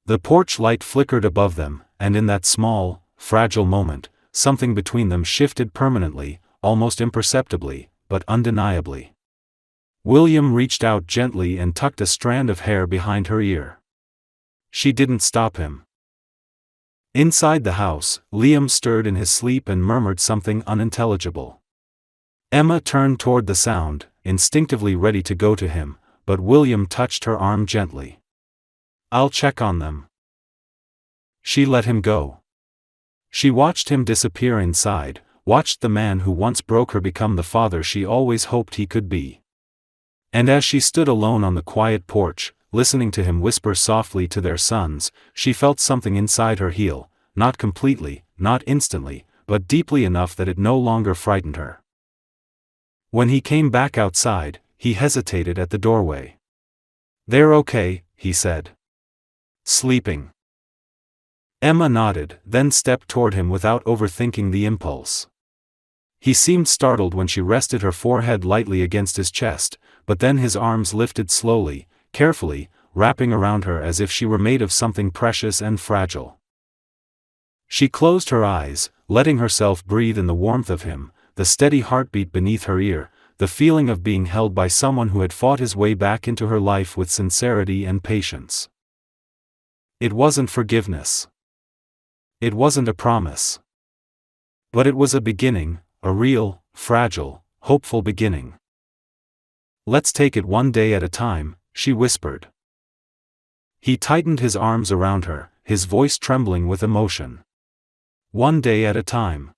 Speaker 1: The porch light flickered above them, and in that small, fragile moment, something between them shifted permanently, almost imperceptibly, but undeniably. William reached out gently and tucked a strand of hair behind her ear. She didn't stop him. Inside the house, Liam stirred in his sleep and murmured something unintelligible. Emma turned toward the sound, instinctively ready to go to him, but William touched her arm gently. "I'll check on them." She let him go. She watched him disappear inside, watched the man who once broke her become the father she always hoped he could be. And as she stood alone on the quiet porch, listening to him whisper softly to their sons, she felt something inside her heal, not completely, not instantly, but deeply enough that it no longer frightened her. When he came back outside, he hesitated at the doorway. "They're okay," he said. "Sleeping." Emma nodded, then stepped toward him without overthinking the impulse. He seemed startled when she rested her forehead lightly against his chest, but then his arms lifted slowly, carefully, wrapping around her as if she were made of something precious and fragile. She closed her eyes, letting herself breathe in the warmth of him, the steady heartbeat beneath her ear, the feeling of being held by someone who had fought his way back into her life with sincerity and patience. It wasn't forgiveness. It wasn't a promise. But it was a beginning, a real, fragile, hopeful beginning. "Let's take it one day at a time," she whispered. He tightened his arms around her, his voice trembling with emotion. "One day at a time.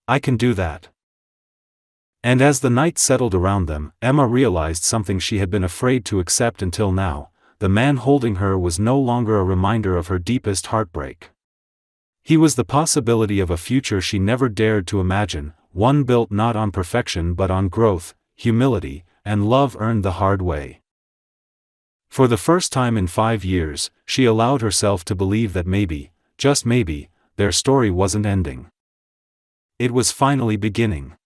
Speaker 1: I can do that." And as the night settled around them, Emma realized something she had been afraid to accept until now: the man holding her was no longer a reminder of her deepest heartbreak. He was the possibility of a future she never dared to imagine, one built not on perfection but on growth, humility, and love earned the hard way. For the first time in 5 years, she allowed herself to believe that maybe, just maybe, their story wasn't ending. It was finally beginning.